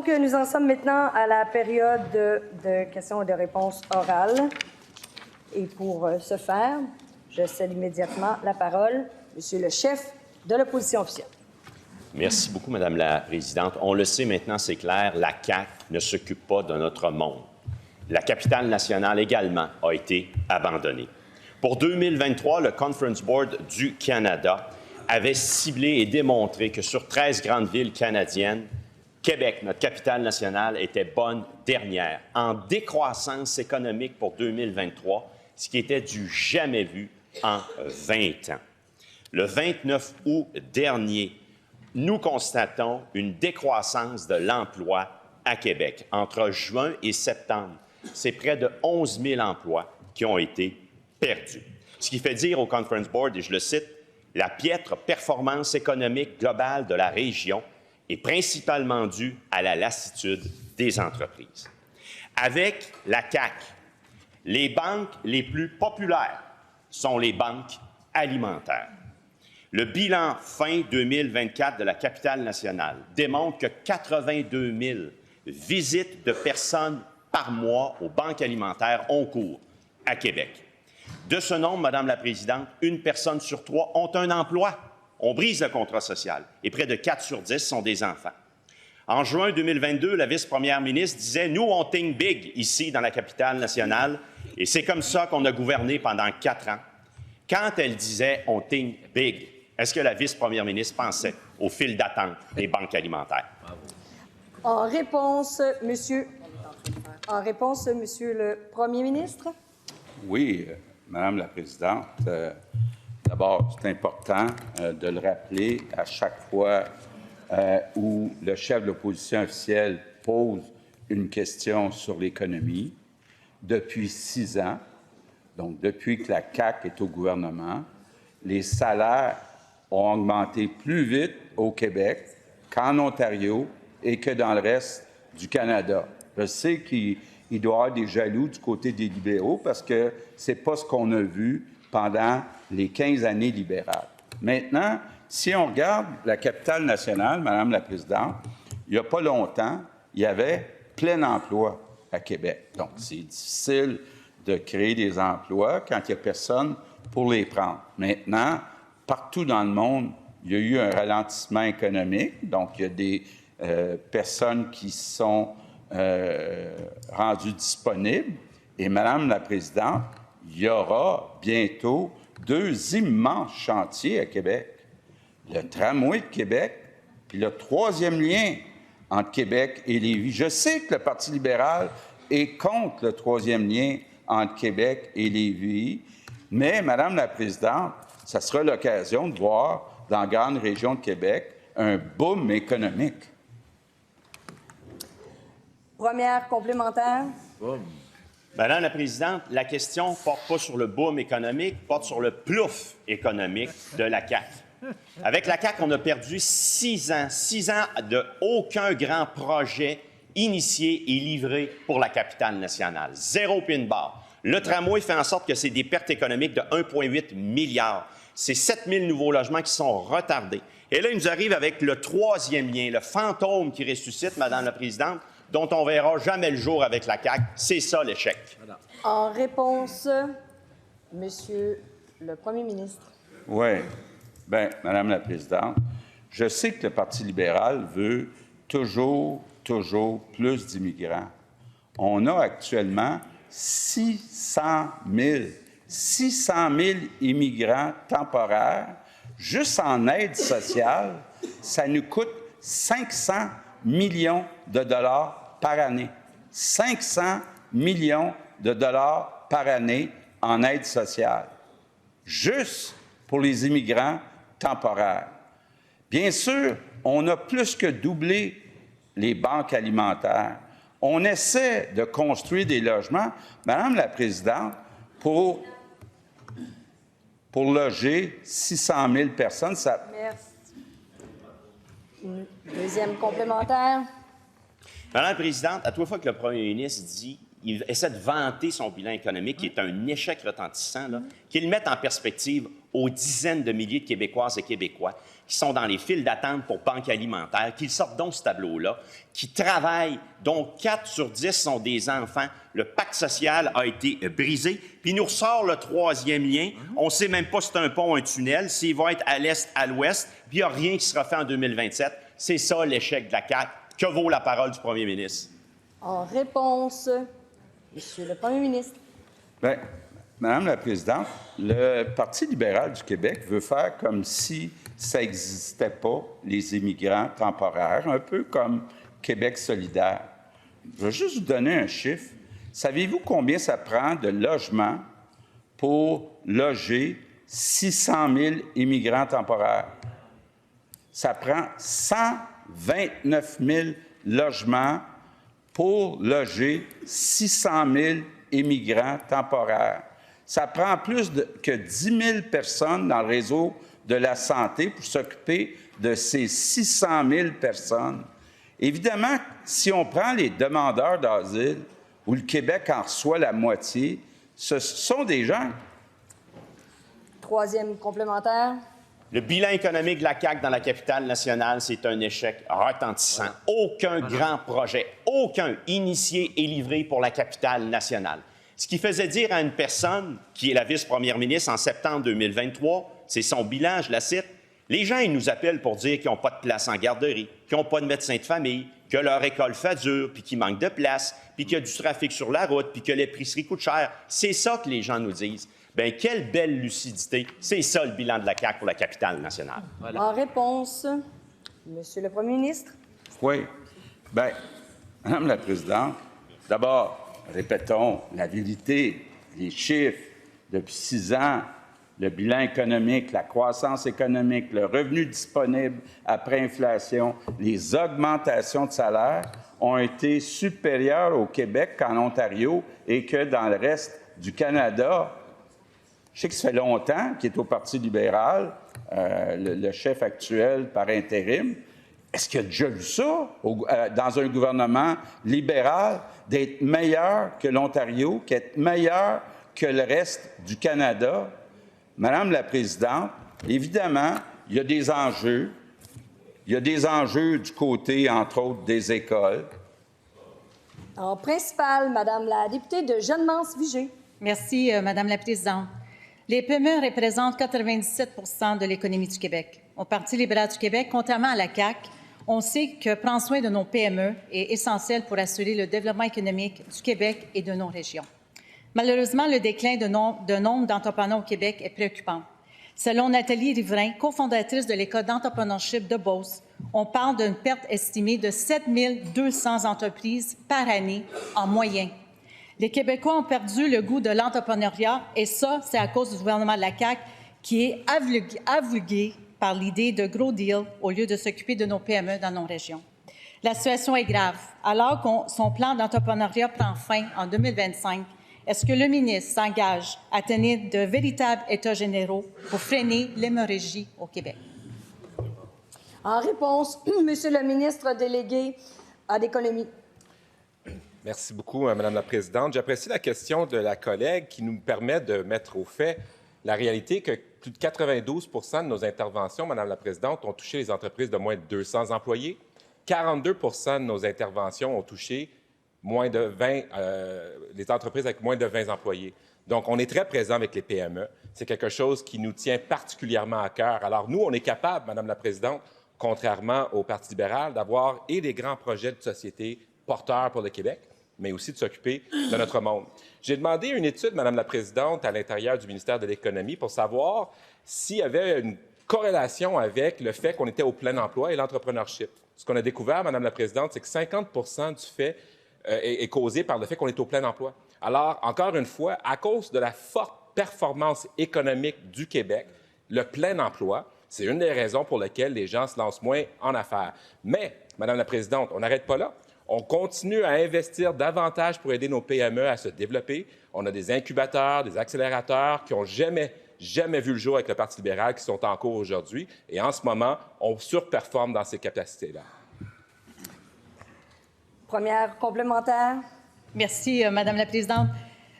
Donc, nous en sommes maintenant à la période de questions et de réponses orales. Et pour ce faire, je cède immédiatement la parole, Monsieur le chef de l'opposition officielle. Merci beaucoup, Madame la Présidente. On le sait maintenant, c'est clair, la CAQ ne s'occupe pas de notre monde. La capitale nationale également a été abandonnée. Pour 2023, le Conference Board du Canada avait ciblé et démontré que sur 13 grandes villes canadiennes, Québec, notre capitale nationale, était bonne dernière, en décroissance économique pour 2023, ce qui était du jamais vu en 20 ans. Le 29 août dernier, nous constatons une décroissance de l'emploi à Québec. Entre juin et septembre, c'est près de 11 000 emplois qui ont été perdus. Ce qui fait dire au Conference Board, et je le cite, « La piètre performance économique globale de la région est principalement due à la lassitude des entreprises. » Avec la CAQ, les banques les plus populaires sont les banques alimentaires. Le bilan fin 2024 de la capitale nationale démontre que 82 000 visites de personnes par mois aux banques alimentaires ont cours à Québec. De ce nombre, Madame la Présidente, une personne sur 3 ont un emploi. On brise le contrat social et près de 4 sur 10 sont des enfants. En juin 2022, la vice-première ministre disait « Nous, on think big ici dans la capitale nationale et c'est comme ça qu'on a gouverné pendant 4 ans. » Quand elle disait « On think big », est-ce que la vice-première ministre pensait au fil d'attente des banques alimentaires? En réponse, Monsieur le Premier ministre. Oui, Madame la Présidente. D'abord, c'est important de le rappeler à chaque fois où le chef de l'opposition officielle pose une question sur l'économie. Depuis 6 ans, donc depuis que la CAQ est au gouvernement, les salaires ont augmenté plus vite au Québec qu'en Ontario et que dans le reste du Canada. Je sais qu'il doit y avoir des jaloux du côté des libéraux parce que ce n'est pas ce qu'on a vu pendant les 15 années libérales. Maintenant, si on regarde la capitale nationale, Madame la Présidente, il n'y a pas longtemps, il y avait plein emploi à Québec. Donc, c'est difficile de créer des emplois quand il n'y a personne pour les prendre. Maintenant, partout dans le monde, il y a eu un ralentissement économique. Donc, il y a des personnes qui sont rendues disponibles. Et, Madame la Présidente, il y aura bientôt 2 immenses chantiers à Québec. Le tramway de Québec, puis le 3e lien entre Québec et Lévis. Je sais que le Parti libéral est contre le 3e lien entre Québec et Lévis, mais, Madame la Présidente, ça sera l'occasion de voir dans la grande région de Québec un boom économique. Première complémentaire. Madame la Présidente, la question ne porte pas sur le boom économique, porte sur le plouf économique de la CAQ. Avec la CAQ, on a perdu 6 ans de aucun grand projet initié et livré pour la capitale nationale. 0 pin bar. Le tramway fait en sorte que c'est des pertes économiques de 1,8 milliard. C'est 7 000 nouveaux logements qui sont retardés. Et là, il nous arrive avec le 3e lien, le fantôme qui ressuscite, Madame la Présidente, dont on ne verra jamais le jour avec la CAQ. C'est ça, l'échec. En réponse, Monsieur le Premier ministre. Oui. Bien, Madame la Présidente, je sais que le Parti libéral veut toujours plus d'immigrants. On a actuellement 600 000 immigrants temporaires. Juste en aide sociale, ça nous coûte 500 millions de dollars par année. 500 millions de dollars par année en aide sociale. Juste pour les immigrants temporaires. Bien sûr, on a plus que doublé les banques alimentaires. On essaie de construire des logements, Madame la Présidente, pour loger 600 000 personnes. Ça... Merci. Une deuxième complémentaire. Madame la Présidente, à toute fois que le premier ministre dit, il essaie de vanter son bilan économique, qui est un échec retentissant, qu'il mette en perspective aux dizaines de milliers de Québécoises et Québécois qui sont dans les files d'attente pour banque alimentaire, qu'ils sortent donc ce tableau-là, qui travaillent, dont 4 sur 10 sont des enfants. Le pacte social a été brisé. Puis il nous ressort le troisième lien. On ne sait même pas si c'est un pont ou un tunnel, s'il va être à l'est, à l'ouest, puis il n'y a rien qui sera fait en 2027. C'est ça l'échec de la CAQ. Que vaut la parole du premier ministre? En réponse, Monsieur le Premier ministre. Bien, Madame la Présidente, le Parti libéral du Québec veut faire comme si ça n'existait pas, les immigrants temporaires, un peu comme Québec solidaire. Je vais juste vous donner un chiffre. Savez-vous combien ça prend de logements pour loger 600 000 immigrants temporaires? Ça prend 129 000 logements pour loger 600 000 immigrants temporaires. Ça prend plus que 10 000 personnes dans le réseau de la santé pour s'occuper de ces 600 000 personnes. Évidemment, si on prend les demandeurs d'asile, où le Québec en reçoit la moitié, ce sont des gens. Troisième complémentaire. Le bilan économique de la CAQ dans la capitale nationale, c'est un échec retentissant. Aucun grand projet, aucun initié et livré pour la capitale nationale. Ce qui faisait dire à une personne, qui est la vice-première ministre en septembre 2023, c'est son bilan, je la cite, « Les gens, ils nous appellent pour dire qu'ils n'ont pas de place en garderie, qu'ils n'ont pas de médecin de famille, que leur école fait dur, puis qu'il manque de place, puis qu'il y a du trafic sur la route, puis que l'épicerie coûte cher. » C'est ça que les gens nous disent. Bien, quelle belle lucidité. C'est ça le bilan de la CAQ pour la capitale nationale. Voilà. En réponse, Monsieur le Premier ministre. Oui. Bien, Madame la Présidente, d'abord, répétons la vérité, les chiffres. Depuis 6 ans, le bilan économique, la croissance économique, le revenu disponible après inflation, les augmentations de salaire ont été supérieures au Québec qu'en Ontario et que dans le reste du Canada. Je sais que ça fait longtemps qu'il est au Parti libéral, le chef actuel par intérim. Est-ce qu'il a déjà vu ça dans un gouvernement libéral, d'être meilleur que l'Ontario, qu'être meilleur que le reste du Canada? Madame la Présidente, évidemment, il y a des enjeux. Il y a des enjeux du côté, entre autres, des écoles. En principal, Madame la députée de Jeanne-Mance-Vigée. Merci, Madame la Présidente. Les PME représentent 97 % de l'économie du Québec. Au Parti libéral du Québec, contrairement à la CAQ, on sait que prendre soin de nos PME est essentiel pour assurer le développement économique du Québec et de nos régions. Malheureusement, le déclin de nombre d'entrepreneurs au Québec est préoccupant. Selon Nathalie Riverain, cofondatrice de l'École d'entrepreneurship de Beauce, on parle d'une perte estimée de 7 200 entreprises par année en moyenne. Les Québécois ont perdu le goût de l'entrepreneuriat et ça, c'est à cause du gouvernement de la CAQ qui est aveuglé par l'idée de gros deals au lieu de s'occuper de nos PME dans nos régions. La situation est grave. Alors que son plan d'entrepreneuriat prend fin en 2025, est-ce que le ministre s'engage à tenir de véritables états généraux pour freiner l'hémorragie au Québec? En réponse, Monsieur le ministre délégué à l'économie. Merci beaucoup, Madame la Présidente. J'apprécie la question de la collègue qui nous permet de mettre au fait la réalité que plus de 92 % de nos interventions, Madame la Présidente, ont touché les entreprises de moins de 200 employés. 42 % de nos interventions ont touché moins de 20, les entreprises avec moins de 20 employés. Donc, on est très présent avec les PME. C'est quelque chose qui nous tient particulièrement à cœur. Alors, nous, on est capable, Madame la Présidente, contrairement au Parti libéral, d'avoir et des grands projets de société porteurs pour le Québec, mais aussi de s'occuper de notre monde. J'ai demandé une étude, Madame la Présidente, à l'intérieur du ministère de l'Économie pour savoir s'il y avait une corrélation avec le fait qu'on était au plein emploi et l'entrepreneurship. Ce qu'on a découvert, Madame la Présidente, c'est que 50 % du fait est causé par le fait qu'on est au plein emploi. Alors, encore une fois, à cause de la forte performance économique du Québec, le plein emploi, c'est une des raisons pour lesquelles les gens se lancent moins en affaires. Mais, Madame la Présidente, on n'arrête pas là. On continue à investir davantage pour aider nos PME à se développer. On a des incubateurs, des accélérateurs qui n'ont jamais vu le jour avec le Parti libéral, qui sont en cours aujourd'hui. Et en ce moment, on surperforme dans ces capacités-là. Première complémentaire. Merci, Madame la Présidente.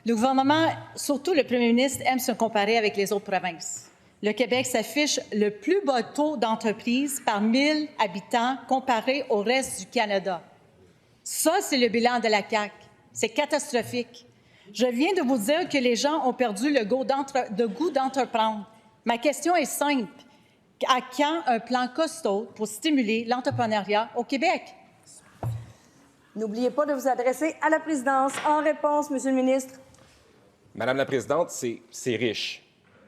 Le gouvernement, surtout le premier ministre, aime se comparer avec les autres provinces. le Québec s'affiche le plus bas taux d'entreprise par 1000 habitants comparé au reste du Canada. Ça, c'est le bilan de la CAQ. C'est catastrophique. Je viens de vous dire que les gens ont perdu le goût d'entreprendre. Ma question est simple. À quand un plan costaud pour stimuler l'entrepreneuriat au Québec? N'oubliez pas de vous adresser à la présidence. En réponse, Monsieur le ministre. Madame la présidente, c'est riche.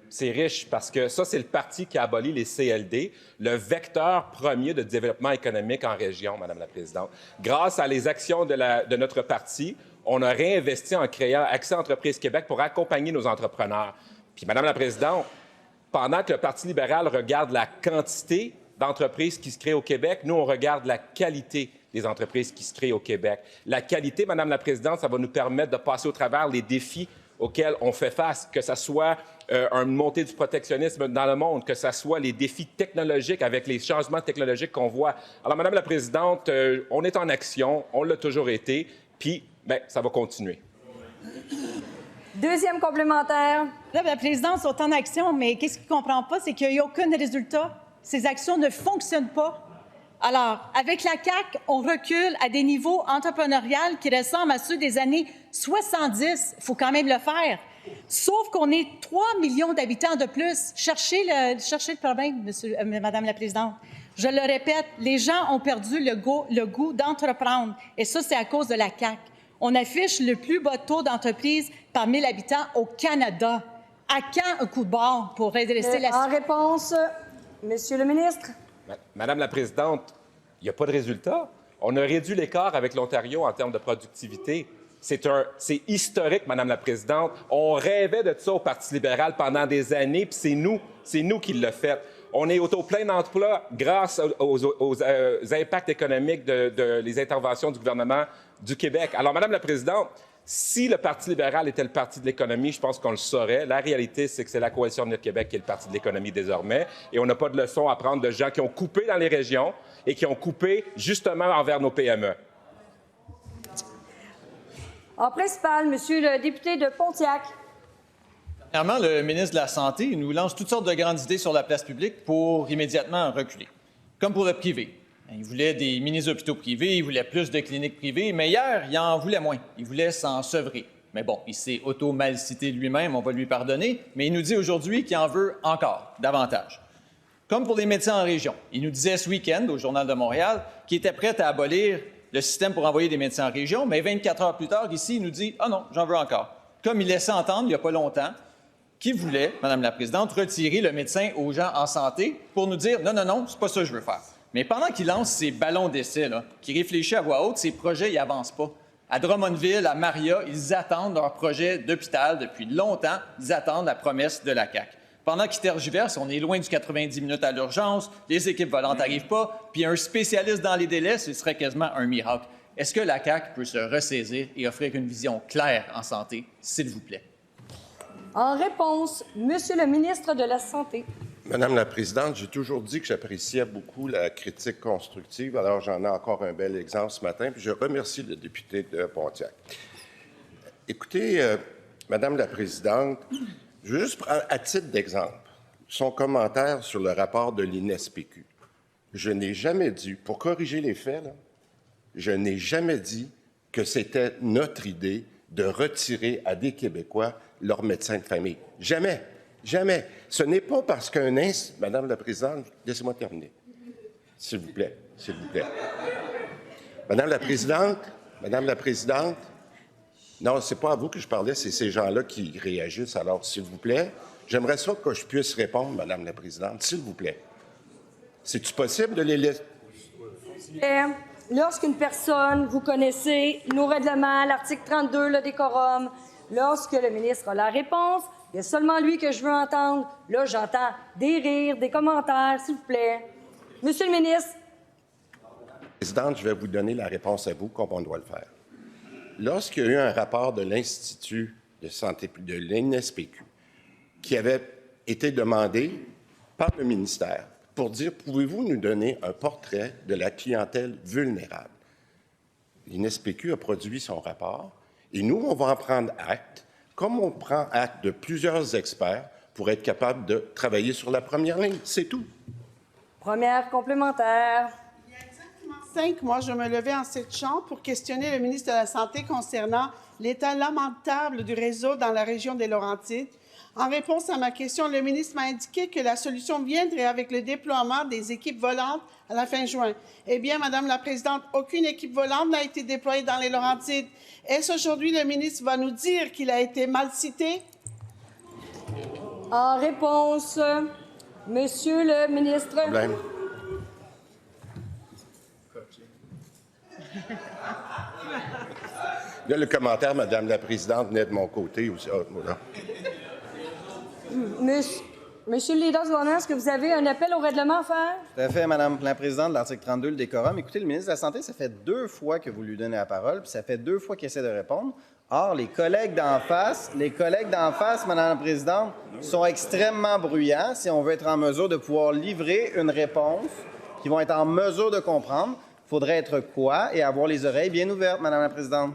C'est riche parce que ça, c'est le parti qui a aboli les CLD, le vecteur premier de développement économique en région, Madame la présidente. Grâce à les actions de notre parti, on a réinvesti en créant Accès Entreprises Québec pour accompagner nos entrepreneurs. Puis, Madame la présidente, pendant que le Parti libéral regarde la quantité d'entreprises qui se créent au Québec, nous, on regarde la qualité des entreprises qui se créent au Québec. La qualité, Madame la présidente, ça va nous permettre de passer au travers les défis auxquels on fait face, que ce soit une montée du protectionnisme dans le monde, que ce soit les défis technologiques avec les changements technologiques qu'on voit. Alors, Madame la présidente, on est en action, on l'a toujours été, puis bien, ça va continuer. Deuxième complémentaire. Là, la présidente est en action, mais qu'est-ce qu'il ne comprend pas, c'est qu'il n'y a aucun résultat. Ces actions ne fonctionnent pas. Alors, avec la CAQ, on recule à des niveaux entrepreneuriaux qui ressemblent à ceux des années 70. Il faut quand même le faire. Sauf qu'on est 3 millions d'habitants de plus. Cherchez le problème, Madame la présidente. Je le répète, les gens ont perdu le goût d'entreprendre. Et ça, c'est à cause de la CAQ. On affiche le plus bas taux d'entreprise par 1000 habitants au Canada. À quand un coup de barre pour redresser la situation? En réponse, Monsieur le ministre. Madame la présidente, il n'y a pas de résultat. On a réduit l'écart avec l'Ontario en termes de productivité. C'est historique, Madame la présidente. On rêvait de ça au Parti libéral pendant des années, puis c'est nous qui l'avons fait. On est au plein d'emploi grâce aux impacts économiques des interventions du gouvernement du Québec. Alors, Madame la présidente, si le Parti libéral était le parti de l'économie, je pense qu'on le saurait. La réalité, c'est que c'est la Coalition Avenir Québec qui est le parti de l'économie désormais. Et on n'a pas de leçon à prendre de gens qui ont coupé dans les régions et qui ont coupé justement envers nos PME. En principal, Monsieur le député de Pontiac. Dernièrement, le ministre de la Santé nous lance toutes sortes de grandes idées sur la place publique pour immédiatement reculer. Comme pour le privé. Il voulait des mini-hôpitaux privés, il voulait plus de cliniques privées, mais hier, il en voulait moins. Il voulait s'en sevrer. Mais bon, il s'est auto-mal cité lui-même, on va lui pardonner, mais il nous dit aujourd'hui qu'il en veut encore, davantage. Comme pour les médecins en région. Il nous disait ce week-end, au Journal de Montréal, qu'il était prêt à abolir le système pour envoyer des médecins en région, mais 24 heures plus tard, ici, il nous dit « Ah non, j'en veux encore ». Comme il laissait entendre il n'y a pas longtemps qu'il voulait, Madame la présidente, retirer le médecin aux gens en santé pour nous dire « Non, non, non, c'est pas ça que je veux faire ». Mais pendant qu'il lance ses ballons d'essai, qu'il réfléchit à voix haute, ses projets n'avancent pas. À Drummondville, à Maria, ils attendent leur projet d'hôpital depuis longtemps. Ils attendent la promesse de la CAQ. Pendant qu'ils tergiversent, on est loin du 90 minutes à l'urgence, les équipes volantes n'arrivent pas, puis un spécialiste dans les délais, ce serait quasiment un miracle. Est-ce que la CAQ peut se ressaisir et offrir une vision claire en santé, s'il vous plaît? En réponse, Monsieur le ministre de la Santé. Madame la présidente, j'ai toujours dit que j'appréciais beaucoup la critique constructive. Alors, j'en ai encore un bel exemple ce matin, puis je remercie le député de Pontiac. Écoutez, Madame la présidente, je veux juste prendre à titre d'exemple son commentaire sur le rapport de l'INSPQ. Je n'ai jamais dit, pour corriger les faits, là, je n'ai jamais dit que c'était notre idée de retirer à des Québécois leur médecin de famille. Jamais. Jamais. Ce n'est pas parce Madame la présidente, laissez-moi terminer. S'il vous plaît. S'il vous plaît. Madame la présidente, non, c'est pas à vous que je parlais, c'est ces gens-là qui réagissent. Alors, s'il vous plaît, j'aimerais ça que je puisse répondre, Madame la présidente, s'il vous plaît. C'est-tu possible de les laisser? Lorsqu'une personne, vous connaissez nos règlements, l'article 32, le décorum, lorsque le ministre a la réponse, il y a seulement lui que je veux entendre. Là, j'entends des rires, des commentaires, s'il vous plaît. Monsieur le ministre. Présidente, je vais vous donner la réponse à vous, comme on doit le faire. Lorsqu'il y a eu un rapport de l'Institut de santé de l'INSPQ qui avait été demandé par le ministère pour dire « Pouvez-vous nous donner un portrait de la clientèle vulnérable? » L'INSPQ a produit son rapport et nous, on va en prendre acte, comme on prend acte de plusieurs experts pour être capable de travailler sur la première ligne. C'est tout. Première complémentaire. 5 mois, je me levais en cette chambre pour questionner le ministre de la Santé concernant l'état lamentable du réseau dans la région des Laurentides. En réponse à ma question, le ministre m'a indiqué que la solution viendrait avec le déploiement des équipes volantes à la fin juin. Eh bien, Madame la Présidente, aucune équipe volante n'a été déployée dans les Laurentides. Est-ce aujourd'hui le ministre va nous dire qu'il a été mal cité? En réponse, Monsieur le ministre. Problème. Là, le commentaire, Madame la Présidente, naît de mon côté aussi. Ah, voilà. Monsieur le leader du gouvernement, est-ce que vous avez un appel au règlement à faire? Tout à fait, Madame la Présidente, l'article 32, le décorum. Écoutez, le ministre de la Santé, ça fait 2 fois que vous lui donnez la parole, puis ça fait 2 fois qu'il essaie de répondre. Or, les collègues d'en face, Madame la Présidente, sont extrêmement bruyants si on veut être en mesure de pouvoir livrer une réponse qu'ils vont être en mesure de comprendre. Il faudrait être quoi et avoir les oreilles bien ouvertes, Madame la Présidente.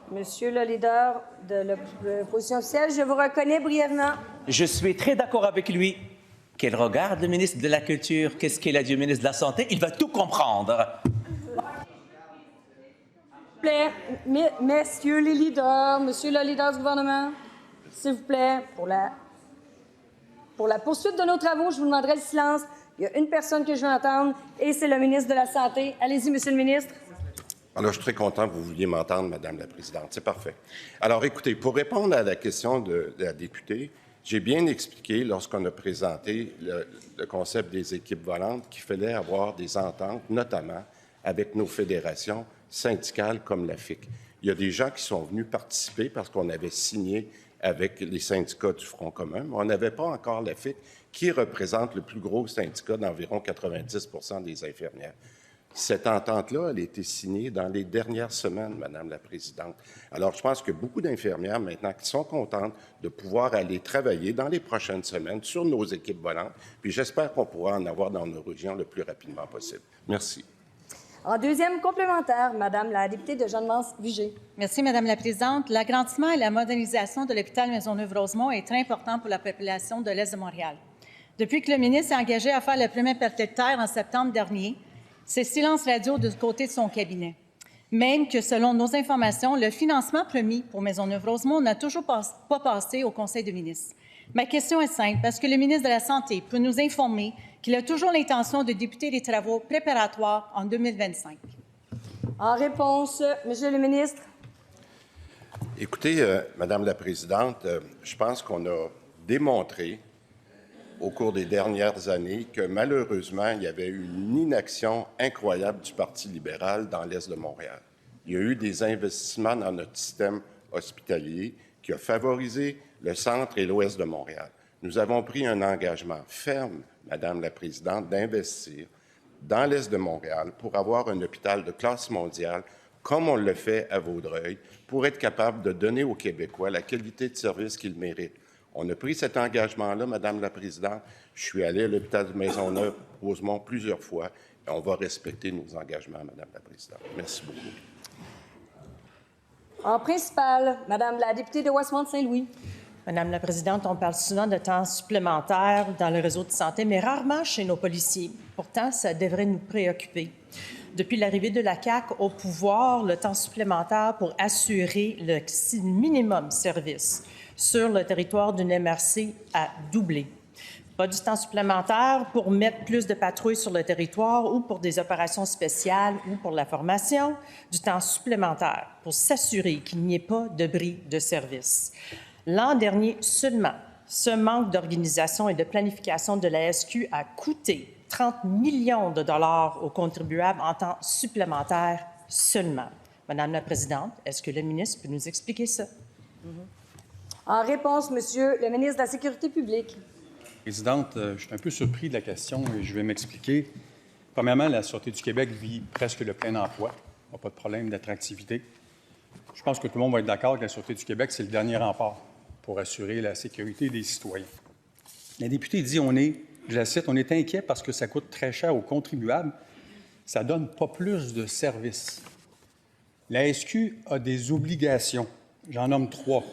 Monsieur le leader de l'opposition officielle, je vous reconnais brièvement. Je suis très d'accord avec lui. Qu'elle regarde le ministre de la Culture, qu'est-ce qu'il a dit au ministre de la Santé, il va tout comprendre. S'il vous plaît, messieurs les leaders, monsieur le leader du gouvernement, s'il vous plaît, pour la poursuite de nos travaux, je vous demanderai le silence. Il y a une personne que je veux entendre et c'est le ministre de la Santé. Allez-y, monsieur le ministre. Alors, je suis très content que vous vouliez m'entendre, Madame la Présidente. C'est parfait. Alors, écoutez, pour répondre à la question de la députée, j'ai bien expliqué, lorsqu'on a présenté le concept des équipes volantes, qu'il fallait avoir des ententes, notamment avec nos fédérations syndicales comme la FIC. Il y a des gens qui sont venus participer parce qu'on avait signé avec les syndicats du Front commun, mais on n'avait pas encore la FIC, qui représente le plus gros syndicat d'environ 90 des infirmières. Cette entente-là, elle a été signée dans les dernières semaines, Madame la Présidente. Alors, je pense que beaucoup d'infirmières, maintenant, qui sont contentes de pouvoir aller travailler dans les prochaines semaines sur nos équipes volantes, puis j'espère qu'on pourra en avoir dans nos régions le plus rapidement possible. Merci. En deuxième complémentaire, Madame la députée de Jeanne-Mance-Vigée. Merci, Madame la Présidente. L'agrandissement et la modernisation de l'hôpital Maisonneuve-Rosemont est très important pour la population de l'Est de Montréal. Depuis que le ministre s'est engagé à faire le premier parti de terre en septembre dernier, c'est silence radio du côté de son cabinet. Même que, selon nos informations, le financement promis pour Maisonneuve-Rosemont n'a toujours pas passé au Conseil des ministres. Ma question est simple. Est-ce que le ministre de la Santé peut nous informer qu'il a toujours l'intention de débuter les travaux préparatoires en 2025? En réponse, Monsieur le ministre. Écoutez, Madame la Présidente, je pense qu'on a démontré au cours des dernières années que malheureusement, il y avait eu une inaction incroyable du Parti libéral dans l'Est de Montréal. Il y a eu des investissements dans notre système hospitalier qui a favorisé le centre et l'ouest de Montréal. Nous avons pris un engagement ferme, Madame la Présidente, d'investir dans l'est de Montréal pour avoir un hôpital de classe mondiale, comme on le fait à Vaudreuil, pour être capable de donner aux Québécois la qualité de service qu'ils méritent. On a pris cet engagement-là, Madame la Présidente. Je suis allé à l'hôpital de Maisonneuve-Rosemont plusieurs fois et on va respecter nos engagements, Madame la Présidente. Merci beaucoup. En principal, Madame la députée de Westmount-Saint-Louis. Madame la Présidente, on parle souvent de temps supplémentaire dans le réseau de santé, mais rarement chez nos policiers. Pourtant, ça devrait nous préoccuper. Depuis l'arrivée de la CAQ au pouvoir, le temps supplémentaire pour assurer le minimum service sur le territoire d'une MRC a doublé. Pas du temps supplémentaire pour mettre plus de patrouilles sur le territoire ou pour des opérations spéciales ou pour la formation, du temps supplémentaire pour s'assurer qu'il n'y ait pas de bris de service. L'an dernier seulement, ce manque d'organisation et de planification de la SQ a coûté 30 millions de dollars aux contribuables en temps supplémentaire seulement. Madame la Présidente, est-ce que le ministre peut nous expliquer ça? En réponse, Monsieur le ministre de la Sécurité publique. Présidente, je suis un peu surpris de la question et je vais m'expliquer. Premièrement, la Sûreté du Québec vit presque le plein emploi. Il n'y a pas de problème d'attractivité. Je pense que tout le monde va être d'accord que la Sûreté du Québec, c'est le dernier rempart pour assurer la sécurité des citoyens. La députée dit, je la cite, on est inquiet parce que ça coûte très cher aux contribuables. Ça ne donne pas plus de services. La SQ a des obligations. J'en nomme 3.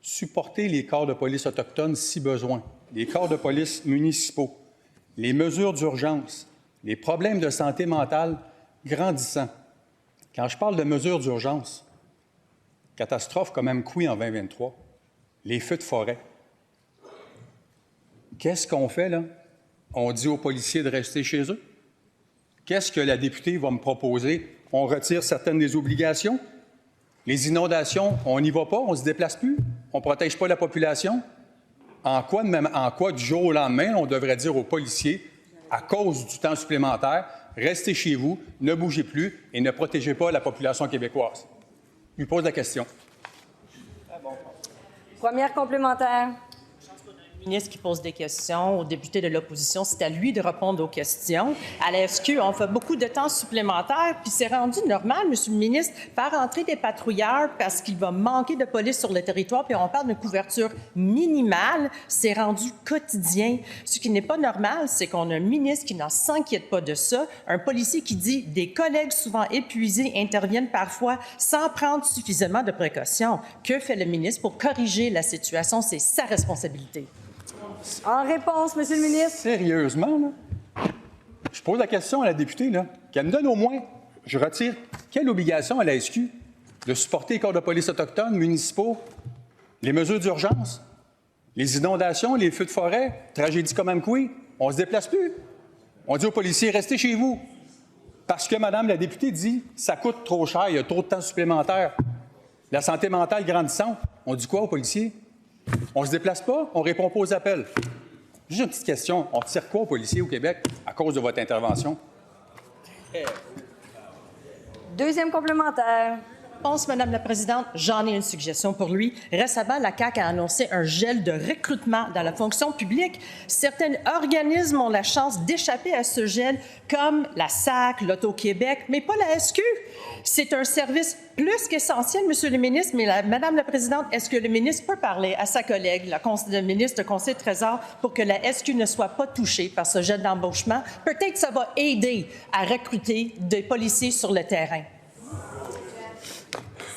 supporter les corps de police autochtones si besoin, les corps de police municipaux, les mesures d'urgence, les problèmes de santé mentale grandissants. Quand je parle de mesures d'urgence, catastrophes comme Amqui en 2023, les feux de forêt, qu'est-ce qu'on fait là? On dit aux policiers de rester chez eux? Qu'est-ce que la députée va me proposer? On retire certaines des obligations? Les inondations, on n'y va pas, on ne se déplace plus, on ne protège pas la population. En quoi, du jour au lendemain, on devrait dire aux policiers, à cause du temps supplémentaire, restez chez vous, ne bougez plus et ne protégez pas la population québécoise? Je lui pose la question. Première complémentaire. Le ministre qui pose des questions aux députés de l'opposition, c'est à lui de répondre aux questions. À la SQ, on fait beaucoup de temps supplémentaire, puis c'est rendu normal, Monsieur le ministre, faire entrer des patrouilleurs parce qu'il va manquer de police sur le territoire, puis on parle d'une couverture minimale, c'est rendu quotidien. Ce qui n'est pas normal, c'est qu'on a un ministre qui n'en s'inquiète pas de ça, un policier qui dit des collègues souvent épuisés interviennent parfois sans prendre suffisamment de précautions. Que fait le ministre pour corriger la situation? C'est sa responsabilité. En réponse, Monsieur le ministre. Sérieusement, là? Je pose la question à la députée, là, qu'elle me donne au moins, je retire, quelle obligation à la SQ de supporter les corps de police autochtones, municipaux, les mesures d'urgence, les inondations, les feux de forêt, tragédie comme Amqui, on ne se déplace plus. On dit aux policiers, restez chez vous. Parce que Madame la députée dit, ça coûte trop cher, il y a trop de temps supplémentaire. La santé mentale grandissante, on dit quoi aux policiers? On ne se déplace pas, on ne répond pas aux appels. Juste une petite question, on tire quoi aux policiers au Québec à cause de votre intervention? Deuxième complémentaire. Réponse, Madame la Présidente, j'en ai une suggestion pour lui. Récemment, la CAQ a annoncé un gel de recrutement dans la fonction publique. Certains organismes ont la chance d'échapper à ce gel, comme la SAC, l'Auto-Québec, mais pas la SQ. C'est un service plus qu'essentiel, Monsieur le ministre, mais Madame la Présidente, est-ce que le ministre peut parler à sa collègue, la ministre du Conseil du Trésor, pour que la SQ ne soit pas touchée par ce gel d'embauchement? Peut-être que ça va aider à recruter des policiers sur le terrain.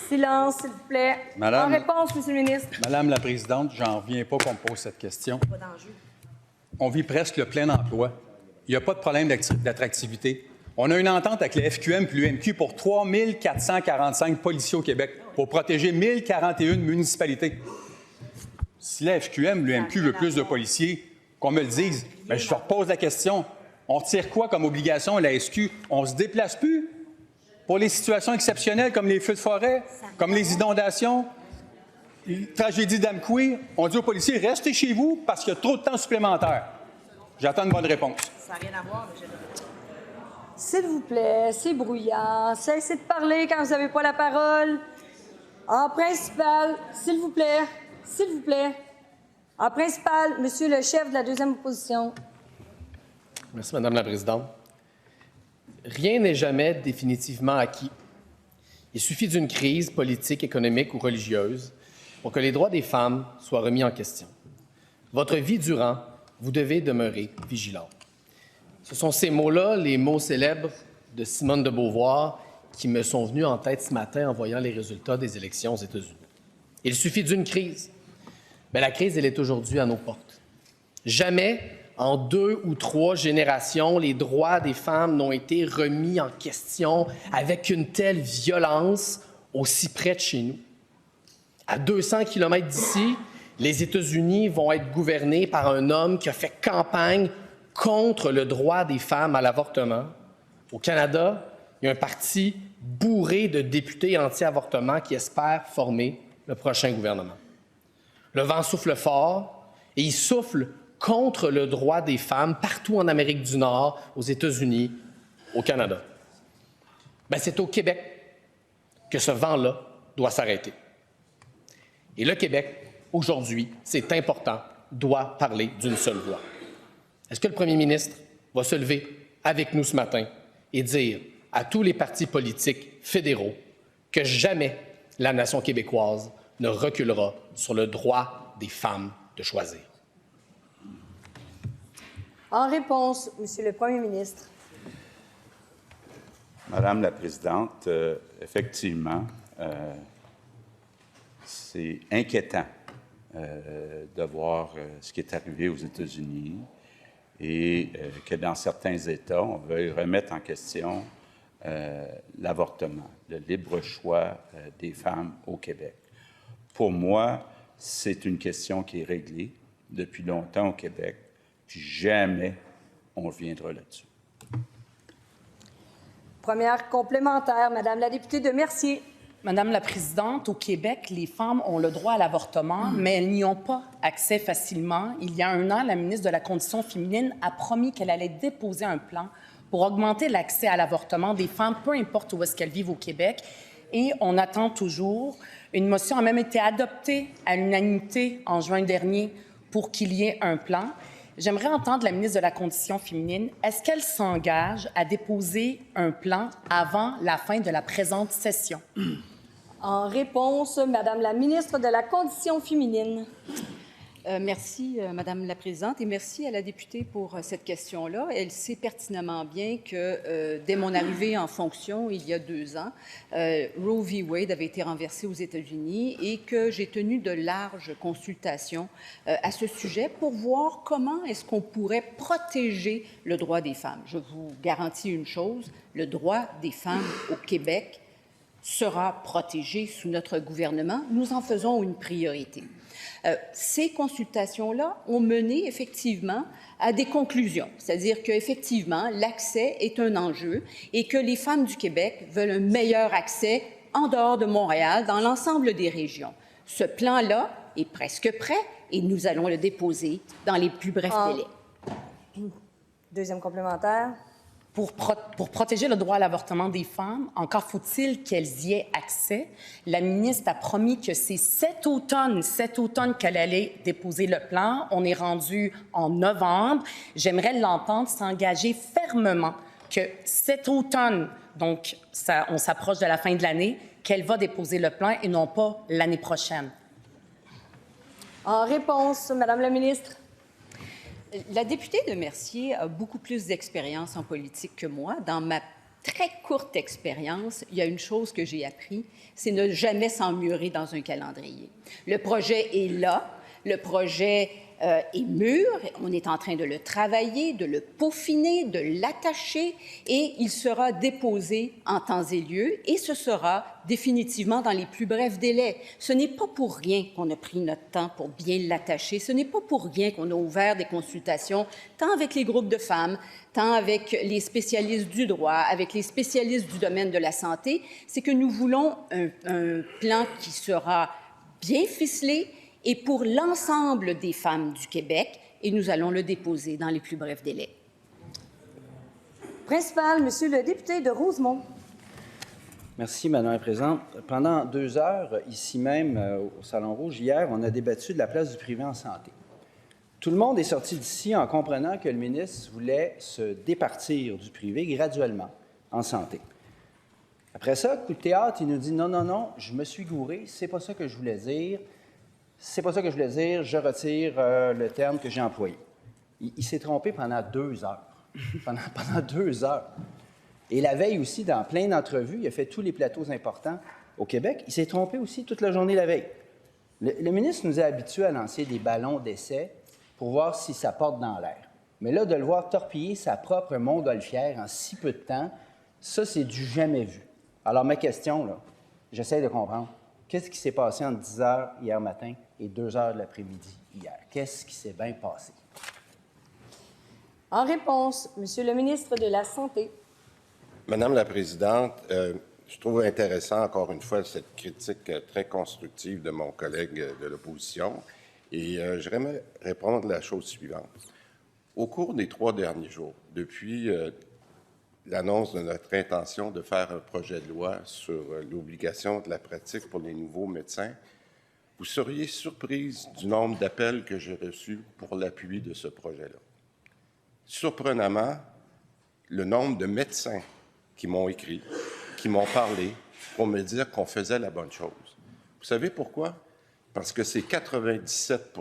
Silence, s'il vous plaît. Madame, en réponse, Monsieur le ministre. Madame la Présidente, j'en reviens pas qu'on me pose cette question. On vit presque le plein emploi. Il n'y a pas de problème d'attractivité. On a une entente avec le FQM et l'UMQ pour 3 445 policiers au Québec pour protéger 1 041 municipalités. Si la FQM, l'UMQ veut plus de policiers, qu'on me le dise, bien, je te repose la question. On tire quoi comme obligation à la SQ? On ne se déplace plus pour les situations exceptionnelles comme les feux de forêt, comme les inondations, les tragédies d'Amqui. On dit aux policiers, restez chez vous parce qu'il y a trop de temps supplémentaire. J'attends une bonne réponse. Ça n'a rien à voir, mais s'il vous plaît, c'est brouillard. Cessez de parler quand vous n'avez pas la parole. En principal, s'il vous plaît, s'il vous plaît. En principal, Monsieur le chef de la deuxième opposition. Merci, Madame la Présidente. Rien n'est jamais définitivement acquis. Il suffit d'une crise politique, économique ou religieuse pour que les droits des femmes soient remis en question. Votre vie durant, vous devez demeurer vigilant. Ce sont ces mots-là, les mots célèbres de Simone de Beauvoir, qui me sont venus en tête ce matin en voyant les résultats des élections aux États-Unis. Il suffit d'une crise. Bien, la crise, elle est aujourd'hui à nos portes. Jamais, en 2 ou 3 générations, les droits des femmes n'ont été remis en question avec une telle violence aussi près de chez nous. À 200 kilomètres d'ici, les États-Unis vont être gouvernés par un homme qui a fait campagne contre le droit des femmes à l'avortement. Au Canada, il y a un parti bourré de députés anti-avortement qui espère former le prochain gouvernement. Le vent souffle fort et il souffle contre le droit des femmes partout en Amérique du Nord, aux États-Unis, au Canada. Bien, c'est au Québec que ce vent-là doit s'arrêter. Et le Québec, aujourd'hui, c'est important, doit parler d'une seule voix. Est-ce que le premier ministre va se lever avec nous ce matin et dire à tous les partis politiques fédéraux que jamais la nation québécoise ne reculera sur le droit des femmes de choisir? En réponse, Monsieur le Premier ministre. Madame la Présidente, effectivement, c'est inquiétant de voir ce qui est arrivé aux États-Unis et que dans certains États, on veuille remettre en question l'avortement, le libre choix des femmes au Québec. Pour moi, c'est une question qui est réglée depuis longtemps au Québec, puis jamais on reviendra là-dessus. Première complémentaire, Madame la députée de Mercier. Madame la Présidente, au Québec, les femmes ont le droit à l'avortement, mais elles n'y ont pas accès facilement. Il y a 1 an, la ministre de la Condition féminine a promis qu'elle allait déposer un plan pour augmenter l'accès à l'avortement des femmes, peu importe où est-ce qu'elles vivent au Québec. Et on attend toujours. Une motion a même été adoptée à l'unanimité en juin dernier pour qu'il y ait un plan. J'aimerais entendre la ministre de la Condition féminine. Est-ce qu'elle s'engage à déposer un plan avant la fin de la présente session? En réponse, Madame la ministre de la Condition féminine. Merci, Madame la Présidente, et merci à la députée pour cette question-là. Elle sait pertinemment bien que dès mon arrivée en fonction, il y a 2 ans, Roe v. Wade avait été renversé aux États-Unis et que j'ai tenu de larges consultations à ce sujet pour voir comment est-ce qu'on pourrait protéger le droit des femmes. Je vous garantis une chose, le droit des femmes au Québec sera protégé sous notre gouvernement. Nous en faisons une priorité. Ces consultations-là ont mené effectivement à des conclusions, c'est-à-dire qu'effectivement, l'accès est un enjeu et que les femmes du Québec veulent un meilleur accès en dehors de Montréal, dans l'ensemble des régions. Ce plan-là est presque prêt et nous allons le déposer dans les plus brefs délais. Deuxième complémentaire. Pour protéger le droit à l'avortement des femmes, encore faut-il qu'elles y aient accès. La ministre a promis que c'est cet automne qu'elle allait déposer le plan. On est rendu en novembre. J'aimerais l'entendre s'engager fermement que cet automne, donc on s'approche de la fin de l'année, qu'elle va déposer le plan et non pas l'année prochaine. En réponse, Madame la ministre. La députée de Mercier a beaucoup plus d'expérience en politique que moi. Dans ma très courte expérience, il y a une chose que j'ai appris, c'est ne jamais s'emmurer dans un calendrier. Le projet est là, le projet est mûr, on est en train de le travailler, de le peaufiner, de l'attacher et il sera déposé en temps et lieu et ce sera définitivement dans les plus brefs délais. Ce n'est pas pour rien qu'on a pris notre temps pour bien l'attacher, ce n'est pas pour rien qu'on a ouvert des consultations tant avec les groupes de femmes, tant avec les spécialistes du droit, avec les spécialistes du domaine de la santé, c'est que nous voulons un plan qui sera bien ficelé et pour l'ensemble des femmes du Québec, et nous allons le déposer dans les plus brefs délais. Principal, Monsieur le député de Rosemont. Merci, Madame la Présidente. Pendant 2 heures, ici même, au Salon Rouge, hier, on a débattu de la place du privé en santé. Tout le monde est sorti d'ici en comprenant que le ministre voulait se départir du privé graduellement en santé. Après ça, coup de théâtre, il nous dit « Non, non, non, je me suis gouré, c'est pas ça que je voulais dire. C'est pas ça que je voulais dire, je retire le terme que j'ai employé. » Il s'est trompé pendant 2 heures. pendant 2 heures. Et la veille aussi, dans plein d'entrevues, il a fait tous les plateaux importants au Québec. Il s'est trompé aussi toute la journée la veille. Le ministre nous a habitués à lancer des ballons d'essai pour voir si ça porte dans l'air. Mais là, de le voir torpiller sa propre montgolfière en si peu de temps, ça, c'est du jamais vu. Alors, ma question, là, j'essaie de comprendre. Qu'est-ce qui s'est passé entre 10 heures hier matin et 2 heures de l'après-midi hier? Qu'est-ce qui s'est bien passé? En réponse, Monsieur le ministre de la Santé. Madame la Présidente, je trouve intéressant, encore une fois, cette critique très constructive de mon collègue de l'opposition. Et j'aimerais répondre à la chose suivante. Au cours des 3 derniers jours, depuis l'annonce de notre intention de faire un projet de loi sur l'obligation de la pratique pour les nouveaux médecins, vous seriez surprise du nombre d'appels que j'ai reçus pour l'appui de ce projet-là. Surprenamment, le nombre de médecins qui m'ont écrit, qui m'ont parlé pour me dire qu'on faisait la bonne chose. Vous savez pourquoi? Parce que c'est 97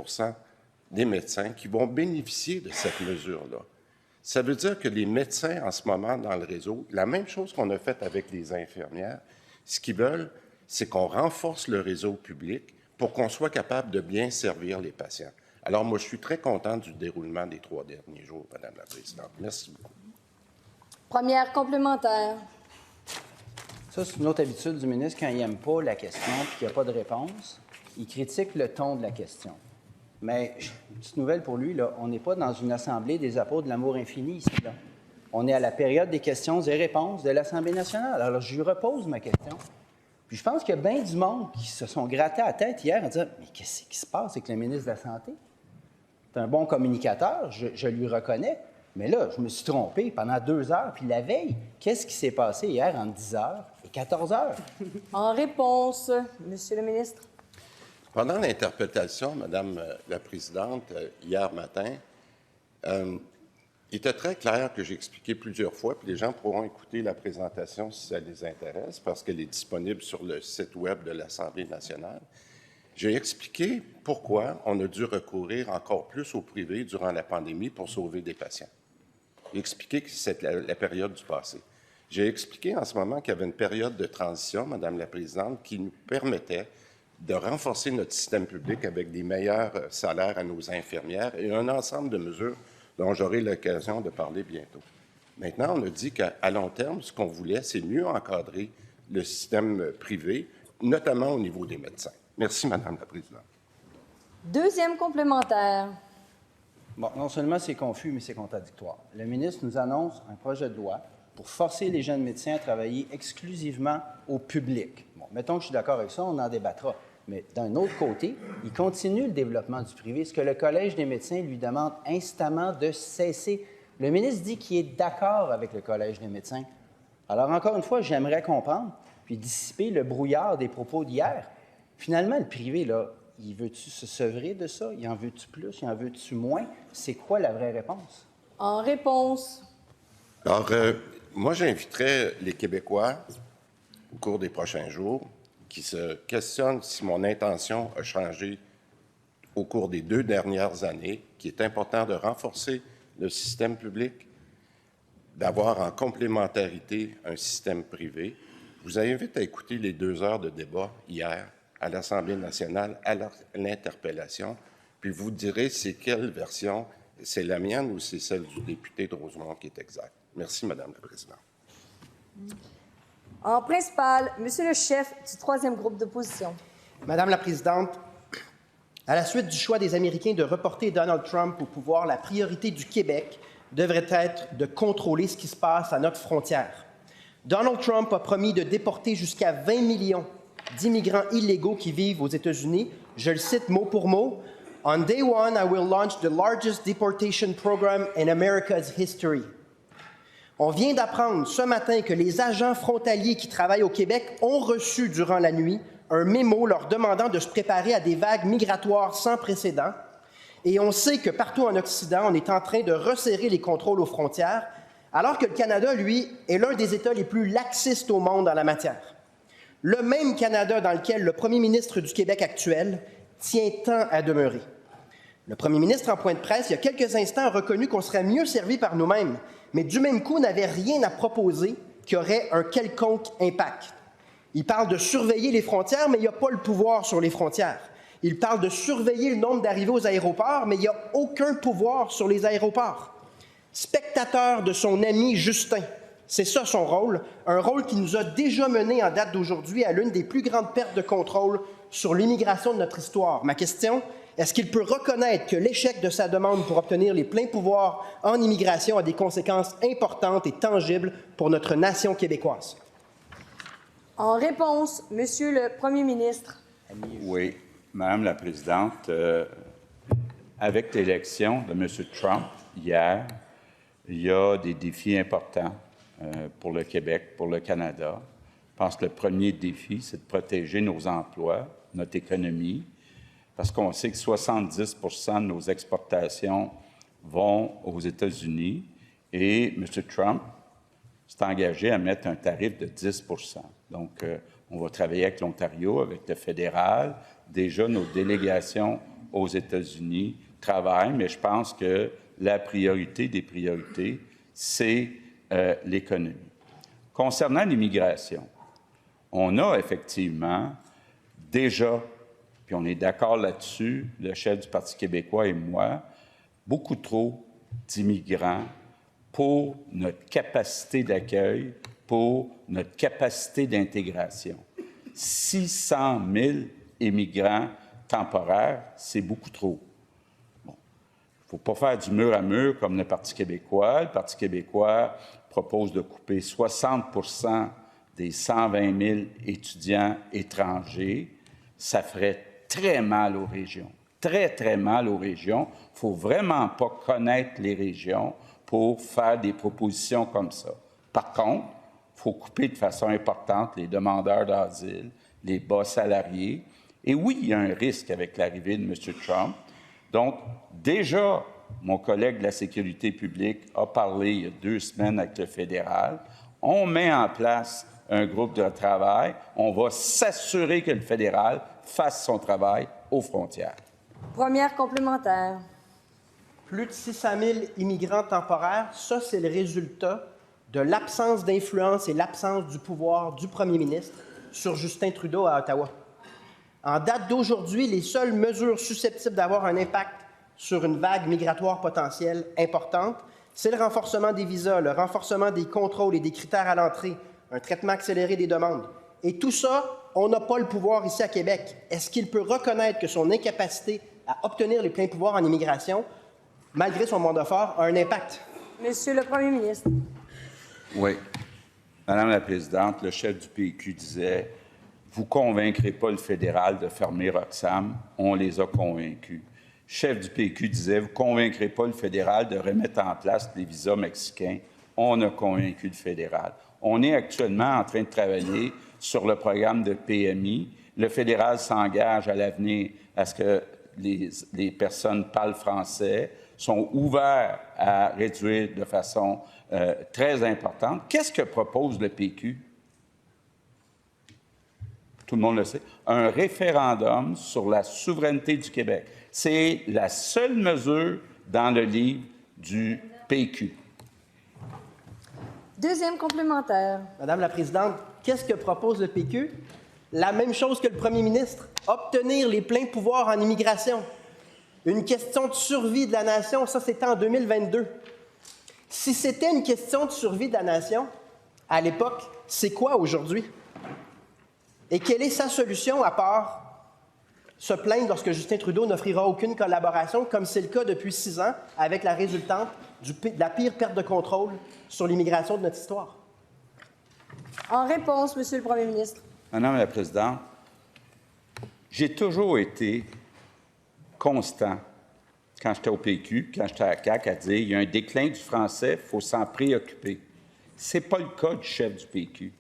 des médecins qui vont bénéficier de cette mesure-là. Ça veut dire que les médecins, en ce moment, dans le réseau, la même chose qu'on a faite avec les infirmières, ce qu'ils veulent, c'est qu'on renforce le réseau public pour qu'on soit capable de bien servir les patients. Alors, moi, je suis très content du déroulement des 3 derniers jours, Madame la Présidente. Merci beaucoup. Première complémentaire. Ça, c'est une autre habitude du ministre. Quand il n'aime pas la question et qu'il n'y a pas de réponse, il critique le ton de la question. Mais, une petite nouvelle pour lui, là, on n'est pas dans une assemblée des apôtres de l'amour infini ici. Là. On est à la période des questions et réponses de l'Assemblée nationale. Alors, je lui repose ma question. Puis je pense qu'il y a bien du monde qui se sont grattés à la tête hier en disant « Mais qu'est-ce qui se passe avec le ministre de la Santé? » C'est un bon communicateur, je lui reconnais. Mais là, je me suis trompé pendant 2 heures. Puis la veille, qu'est-ce qui s'est passé hier entre 10 heures et 14 heures? En réponse, Monsieur le ministre. Pendant l'interprétation, Madame la Présidente, hier matin, il était très clair que j'ai expliqué plusieurs fois, puis les gens pourront écouter la présentation si ça les intéresse, parce qu'elle est disponible sur le site Web de l'Assemblée nationale. J'ai expliqué pourquoi on a dû recourir encore plus au privé durant la pandémie pour sauver des patients. J'ai expliqué que c'est la période du passé. J'ai expliqué en ce moment qu'il y avait une période de transition, Madame la Présidente, qui nous permettait de renforcer notre système public avec des meilleurs salaires à nos infirmières et un ensemble de mesures dont j'aurai l'occasion de parler bientôt. Maintenant, on a dit qu'à long terme, ce qu'on voulait, c'est mieux encadrer le système privé, notamment au niveau des médecins. Merci, Madame la Présidente. Deuxième complémentaire. Bon, non seulement c'est confus, mais c'est contradictoire. Le ministre nous annonce un projet de loi pour forcer les jeunes médecins à travailler exclusivement au public. Bon, mettons que je suis d'accord avec ça, on en débattra. Mais d'un autre côté, il continue le développement du privé, ce que le Collège des médecins lui demande instamment de cesser. Le ministre dit qu'il est d'accord avec le Collège des médecins. Alors, encore une fois, j'aimerais comprendre, puis dissiper le brouillard des propos d'hier. Finalement, le privé, là, il veut-tu se sevrer de ça? Il en veut-tu plus? Il en veut-tu moins? C'est quoi la vraie réponse? En réponse. Alors, moi, j'inviterais les Québécois, au cours des prochains jours, qui se questionnent si mon intention a changé au cours des 2 dernières années, qu'il est important de renforcer le système public, d'avoir en complémentarité un système privé. Je vous invite à écouter les 2 heures de débat hier à l'Assemblée nationale, à l'interpellation, puis vous direz c'est quelle version, c'est la mienne ou c'est celle du député de Rosemont qui est exacte. Merci, Madame la Présidente. En principal, Monsieur le chef du 3e groupe d'opposition. Madame la Présidente, à la suite du choix des Américains de reporter Donald Trump au pouvoir, la priorité du Québec devrait être de contrôler ce qui se passe à notre frontière. Donald Trump a promis de déporter jusqu'à 20 millions d'immigrants illégaux qui vivent aux États-Unis. Je le cite mot pour mot. « On day one, I will launch the largest deportation program in America's history. » On vient d'apprendre ce matin que les agents frontaliers qui travaillent au Québec ont reçu durant la nuit un mémo leur demandant de se préparer à des vagues migratoires sans précédent. Et on sait que partout en Occident, on est en train de resserrer les contrôles aux frontières, alors que le Canada, lui, est l'un des États les plus laxistes au monde en la matière. Le même Canada dans lequel le premier ministre du Québec actuel tient tant à demeurer. Le premier ministre, en point de presse, il y a quelques instants, a reconnu qu'on serait mieux servi par nous-mêmes, mais du même coup n'avait rien à proposer qui aurait un quelconque impact. Il parle de surveiller les frontières, mais il n'y a pas le pouvoir sur les frontières. Il parle de surveiller le nombre d'arrivées aux aéroports, mais il n'y a aucun pouvoir sur les aéroports. Spectateur de son ami Justin, c'est ça son rôle, un rôle qui nous a déjà mené en date d'aujourd'hui à l'une des plus grandes pertes de contrôle sur l'immigration de notre histoire. Ma question, est-ce qu'il peut reconnaître que l'échec de sa demande pour obtenir les pleins pouvoirs en immigration a des conséquences importantes et tangibles pour notre nation québécoise? En réponse, Monsieur le Premier ministre. Oui, Madame la Présidente, avec l'élection de M. Trump hier, il y a des défis importants pour le Québec, pour le Canada. Je pense que le premier défi, c'est de protéger nos emplois, notre économie, parce qu'on sait que 70 de nos exportations vont aux États-Unis et M. Trump s'est engagé à mettre un tarif de 10 Donc, on va travailler avec l'Ontario, avec le fédéral. Déjà, nos délégations aux États-Unis travaillent, mais je pense que la priorité des priorités, c'est l'économie. Concernant l'immigration, on a effectivement déjà puis on est d'accord là-dessus, le chef du Parti québécois et moi, beaucoup trop d'immigrants pour notre capacité d'accueil, pour notre capacité d'intégration. 600 000 immigrants temporaires, c'est beaucoup trop. Bon. Il ne faut pas faire du mur à mur comme le Parti québécois. Le Parti québécois propose de couper 60 des 120 000 étudiants étrangers. Ça ferait très mal aux régions. Très, très mal aux régions. Il ne faut vraiment pas connaître les régions pour faire des propositions comme ça. Par contre, il faut couper de façon importante les demandeurs d'asile, les bas salariés. Et oui, il y a un risque avec l'arrivée de M. Trump. Donc, déjà, mon collègue de la sécurité publique a parlé il y a 2 semaines avec le fédéral. On met en place un groupe de travail. On va s'assurer que le fédéral fasse son travail aux frontières. Première complémentaire. Plus de 600 000 immigrants temporaires, ça, c'est le résultat de l'absence d'influence et l'absence du pouvoir du premier ministre sur Justin Trudeau à Ottawa. En date d'aujourd'hui, les seules mesures susceptibles d'avoir un impact sur une vague migratoire potentielle importante, c'est le renforcement des visas, le renforcement des contrôles et des critères à l'entrée, un traitement accéléré des demandes. Et tout ça, on n'a pas le pouvoir ici à Québec. Est-ce qu'il peut reconnaître que son incapacité à obtenir les pleins pouvoirs en immigration, malgré son mandat fort, a un impact? Monsieur le Premier ministre. Oui. Madame la Présidente, le chef du PQ disait « Vous ne convaincrez pas le fédéral de fermer Roxham. » On les a convaincus. Le chef du PQ disait « Vous ne convaincrez pas le fédéral de remettre en place les visas mexicains. » On a convaincu le fédéral. On est actuellement en train de travailler sur le programme de PMI. Le fédéral s'engage à l'avenir à ce que les personnes parlent français, sont ouverts à réduire de façon très importante. Qu'est-ce que propose le PQ? Tout le monde le sait. Un référendum sur la souveraineté du Québec. C'est la seule mesure dans le livre du PQ. Deuxième complémentaire. Madame la Présidente, qu'est-ce que propose le PQ? La même chose que le premier ministre, obtenir les pleins pouvoirs en immigration. Une question de survie de la nation, ça, c'était en 2022. Si c'était une question de survie de la nation, à l'époque, c'est quoi aujourd'hui? Et quelle est sa solution à part se plaindre lorsque Justin Trudeau n'offrira aucune collaboration, comme c'est le cas depuis 6 ans, avec la résultante de la pire perte de contrôle sur l'immigration de notre histoire? En réponse, Monsieur le Premier ministre. Madame la Présidente, j'ai toujours été constant, quand j'étais au PQ, quand j'étais à la CAQ, à dire il y a un déclin du français, il faut s'en préoccuper. Ce n'est pas le cas du chef du PQ.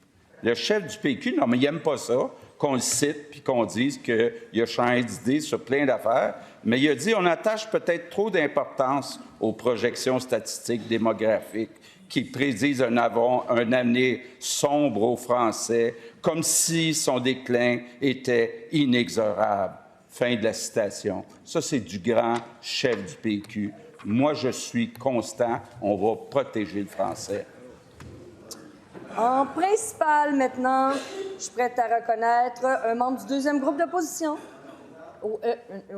Le chef du PQ, non, mais il n'aime pas ça, qu'on le cite puis qu'on dise qu'il a changé d'idée sur plein d'affaires, mais il a dit on attache peut-être trop d'importance aux projections statistiques démographiques qui prédisent un avenir sombre aux Français, comme si son déclin était inexorable. Fin de la citation. Ça, c'est du grand chef du PQ. Moi, je suis constant. On va protéger le français. En principal, maintenant, je suis prête à reconnaître un membre du deuxième groupe d'opposition.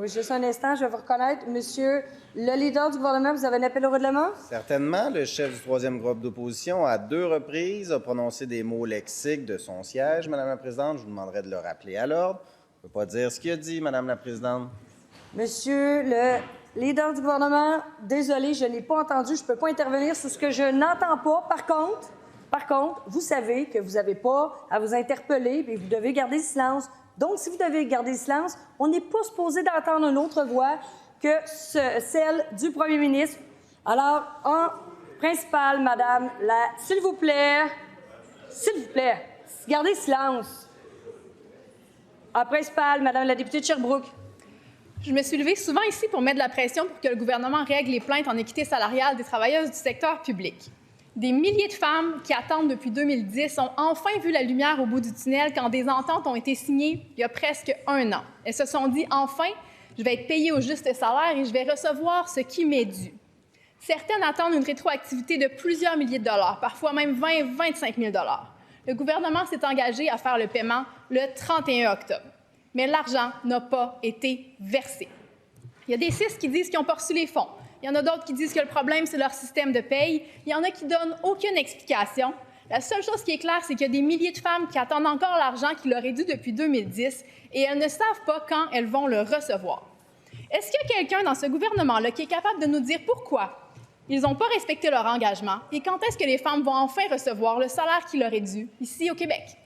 Juste un instant, je vais vous reconnaître. Monsieur le leader du gouvernement, vous avez un appel au règlement? Certainement. Le chef du troisième groupe d'opposition, à 2 reprises, a prononcé des mots lexiques de son siège. Madame la Présidente, je vous demanderai de le rappeler à l'ordre. Je ne peux pas dire ce qu'il a dit, Madame la Présidente. Monsieur le leader du gouvernement, désolé, je n'ai pas entendu. Je ne peux pas intervenir sur ce que je n'entends pas. Par contre, vous savez que vous n'avez pas à vous interpeller et vous devez garder le silence. Donc, si vous devez garder le silence, on n'est pas supposé d'entendre une autre voix que celle du premier ministre. Alors, en principal, madame, s'il vous plaît, gardez le silence. En principal, madame la députée de Sherbrooke. Je me suis levée souvent ici pour mettre de la pression pour que le gouvernement règle les plaintes en équité salariale des travailleuses du secteur public. Des milliers de femmes qui attendent depuis 2010 ont enfin vu la lumière au bout du tunnel quand des ententes ont été signées il y a presque 1 an. Elles se sont dit « Enfin, je vais être payée au juste salaire et je vais recevoir ce qui m'est dû. » Certaines attendent une rétroactivité de plusieurs milliers de dollars, parfois même 20 000 25 000 $. Le gouvernement s'est engagé à faire le paiement le 31 octobre. mais l'argent n'a pas été versé. Il y a des CIS qui disent qu'ils ont pas reçu les fonds. Il y en a d'autres qui disent que le problème, c'est leur système de paye. Il y en a qui donnent aucune explication. La seule chose qui est claire, c'est qu'il y a des milliers de femmes qui attendent encore l'argent qui leur est dû depuis 2010 et elles ne savent pas quand elles vont le recevoir. Est-ce qu'il y a quelqu'un dans ce gouvernement-là qui est capable de nous dire pourquoi ils n'ont pas respecté leur engagement et quand est-ce que les femmes vont enfin recevoir le salaire qui leur est dû ici au Québec?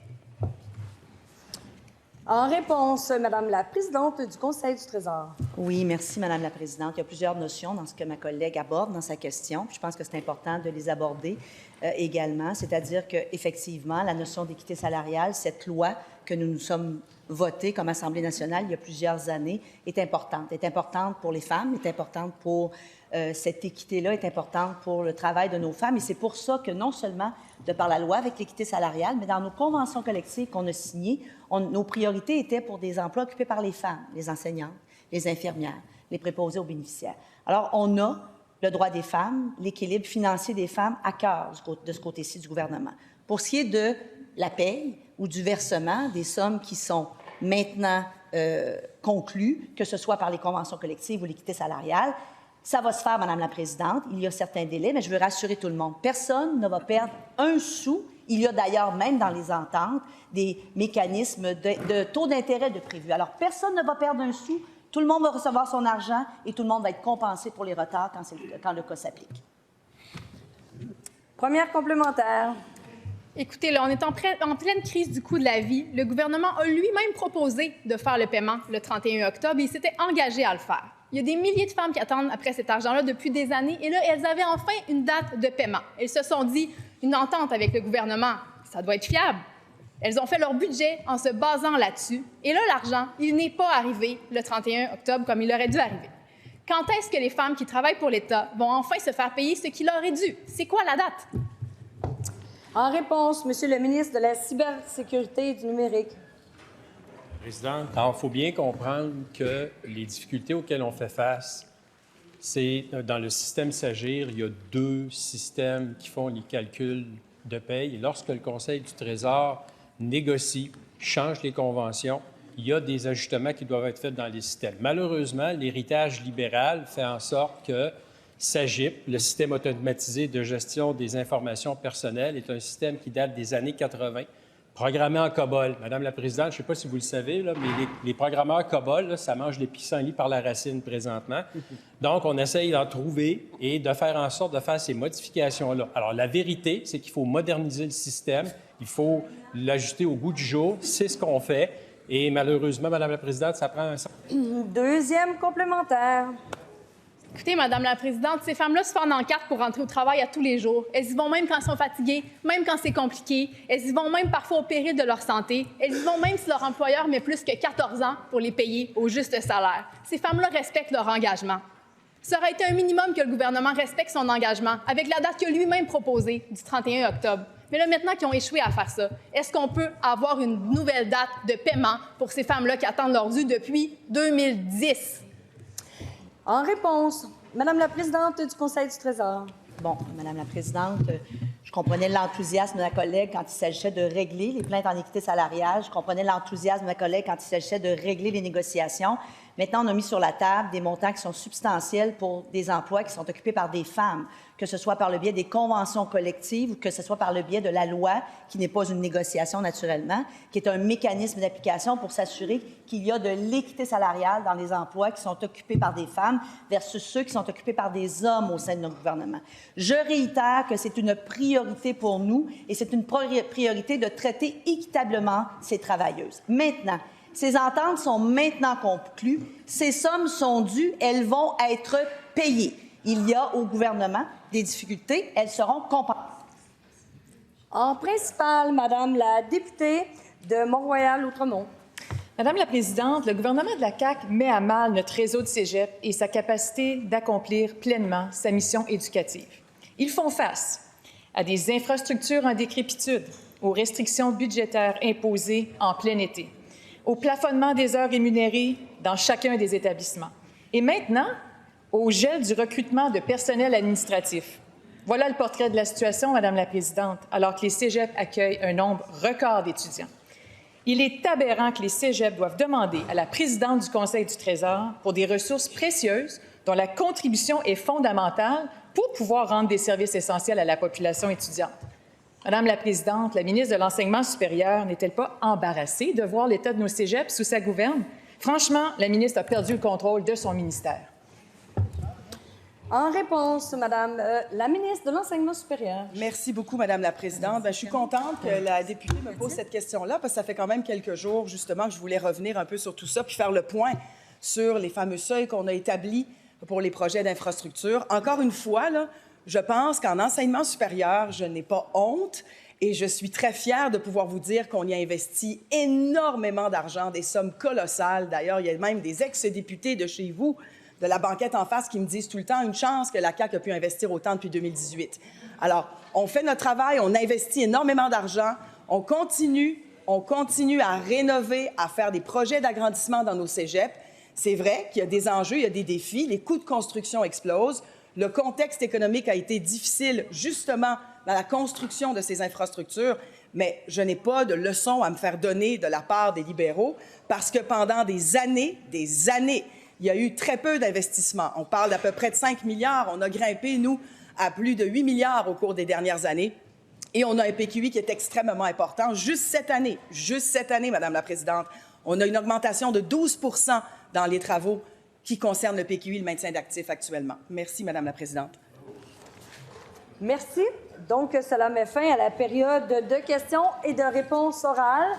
En réponse, Madame la présidente du Conseil du Trésor. Oui, merci, Madame la présidente. Il y a plusieurs notions dans ce que ma collègue aborde dans sa question. Je pense que c'est important de les aborder également, c'est-à-dire qu'effectivement, la notion d'équité salariale, cette loi que nous nous sommes votée comme Assemblée nationale il y a plusieurs années, est importante pour les femmes, est importante pour cette équité-là, est importante pour le travail de nos femmes. Et c'est pour ça que non seulement de par la loi avec l'équité salariale, mais dans nos conventions collectives qu'on a signées, nos priorités étaient pour des emplois occupés par les femmes, les enseignantes, les infirmières, les préposés aux bénéficiaires. Alors, on a le droit des femmes, l'équilibre financier des femmes à cœur de ce côté-ci du gouvernement. Pour ce qui est de la paye ou du versement des sommes qui sont maintenant conclues, que ce soit par les conventions collectives ou l'équité salariale, ça va se faire, Madame la présidente. Il y a certains délais, mais je veux rassurer tout le monde. Personne ne va perdre un sou. Il y a d'ailleurs, même dans les ententes, des mécanismes de taux d'intérêt de prévus. Alors, personne ne va perdre un sou. Tout le monde va recevoir son argent et tout le monde va être compensé pour les retards quand le cas s'applique. Première complémentaire. Écoutez, là, on est en pleine crise du coût de la vie. Le gouvernement a lui-même proposé de faire le paiement le 31 octobre et il s'était engagé à le faire. Il y a des milliers de femmes qui attendent après cet argent-là depuis des années et là, elles avaient enfin une date de paiement. Elles se sont dit, une entente avec le gouvernement, ça doit être fiable. Elles ont fait leur budget en se basant là-dessus. Et là, l'argent, il n'est pas arrivé le 31 octobre comme il aurait dû arriver. Quand est-ce que les femmes qui travaillent pour l'État vont enfin se faire payer ce qui leur est dû? C'est quoi la date? En réponse, Monsieur le ministre de la Cybersécurité et du Numérique. Présidente, alors, il faut bien comprendre que les difficultés auxquelles on fait face, c'est dans le système SAGIR, il y a deux systèmes qui font les calculs de paye. Et lorsque le Conseil du Trésor négocie, change les conventions, il y a des ajustements qui doivent être faits dans les systèmes. Malheureusement, l'héritage libéral fait en sorte que SAGIP, le système automatisé de gestion des informations personnelles, est un système qui date des années 80, programmé en COBOL. Madame la présidente, je ne sais pas si vous le savez, là, mais les programmeurs COBOL, là, ça mange les pissenlits par la racine présentement. Donc, on essaye d'en trouver et de faire en sorte de faire ces modifications-là. Alors, la vérité, c'est qu'il faut moderniser le système, il faut l'ajuster au goût du jour. C'est ce qu'on fait. Et malheureusement, Madame la présidente, ça prend un... Deuxième complémentaire. Écoutez, Madame la présidente, ces femmes-là se fendent en quatre pour rentrer au travail à tous les jours. Elles y vont même quand elles sont fatiguées, même quand c'est compliqué. Elles y vont même parfois au péril de leur santé. Elles y vont même si leur employeur met plus que 14 ans pour les payer au juste salaire. Ces femmes-là respectent leur engagement. Ça aurait été un minimum que le gouvernement respecte son engagement avec la date qu'il a lui-même proposée du 31 octobre. Mais là, maintenant qu'ils ont échoué à faire ça, est-ce qu'on peut avoir une nouvelle date de paiement pour ces femmes-là qui attendent leur dû depuis 2010? En réponse, Madame la présidente du Conseil du Trésor. Bon, Madame la présidente, je comprenais l'enthousiasme de ma collègue quand il s'agissait de régler les plaintes en équité salariale. Je comprenais l'enthousiasme de ma collègue quand il s'agissait de régler les négociations. Maintenant, on a mis sur la table des montants qui sont substantiels pour des emplois qui sont occupés par des femmes, que ce soit par le biais des conventions collectives ou que ce soit par le biais de la loi, qui n'est pas une négociation naturellement, qui est un mécanisme d'application pour s'assurer qu'il y a de l'équité salariale dans les emplois qui sont occupés par des femmes versus ceux qui sont occupés par des hommes au sein de notre gouvernement. Je réitère que c'est une priorité pour nous et c'est une priorité de traiter équitablement ces travailleuses. Maintenant, ces ententes sont maintenant conclues. Ces sommes sont dues. Elles vont être payées. Il y a au gouvernement des difficultés. Elles seront compensées. En principal, Madame la députée de Mont-Royal-Outremont. Madame la présidente, le gouvernement de la CAQ met à mal notre réseau de cégep et sa capacité d'accomplir pleinement sa mission éducative. Ils font face à des infrastructures en décrépitude, aux restrictions budgétaires imposées en plein été, au plafonnement des heures rémunérées dans chacun des établissements. Et maintenant, au gel du recrutement de personnel administratif. Voilà le portrait de la situation, Madame la présidente, alors que les cégeps accueillent un nombre record d'étudiants. Il est aberrant que les cégeps doivent demander à la présidente du Conseil du Trésor pour des ressources précieuses dont la contribution est fondamentale pour pouvoir rendre des services essentiels à la population étudiante. Madame la présidente, la ministre de l'Enseignement supérieur n'est-elle pas embarrassée de voir l'état de nos cégeps sous sa gouverne? Franchement, la ministre a perdu le contrôle de son ministère. En réponse, Madame la ministre de l'Enseignement supérieur. Merci beaucoup, Madame la présidente. Je suis contente que la députée me pose cette question-là parce que ça fait quand même quelques jours, justement, que je voulais revenir un peu sur tout ça puis faire le point sur les fameux seuils qu'on a établis pour les projets d'infrastructure. Encore une fois, là, je pense qu'en enseignement supérieur, je n'ai pas honte et je suis très fière de pouvoir vous dire qu'on y a investi énormément d'argent, des sommes colossales. D'ailleurs, il y a même des ex-députés de chez vous, de la banquette en face, qui me disent tout le temps une chance que la CAQ a pu investir autant depuis 2018. Alors, on fait notre travail, on investit énormément d'argent, on continue à rénover, à faire des projets d'agrandissement dans nos cégeps. C'est vrai qu'il y a des enjeux, il y a des défis, les coûts de construction explosent. Le contexte économique a été difficile, justement, dans la construction de ces infrastructures, mais je n'ai pas de leçon à me faire donner de la part des libéraux parce que pendant des années, il y a eu très peu d'investissements. On parle d'à peu près de 5 milliards. On a grimpé, nous, à plus de 8 milliards au cours des dernières années. Et on a un PQI qui est extrêmement important. Juste cette année, Madame la présidente, on a une augmentation de 12 % dans les travaux qui concernent le PQI, le maintien d'actifs actuellement. Merci, Madame la présidente. Merci. Donc, cela met fin à la période de questions et de réponses orales.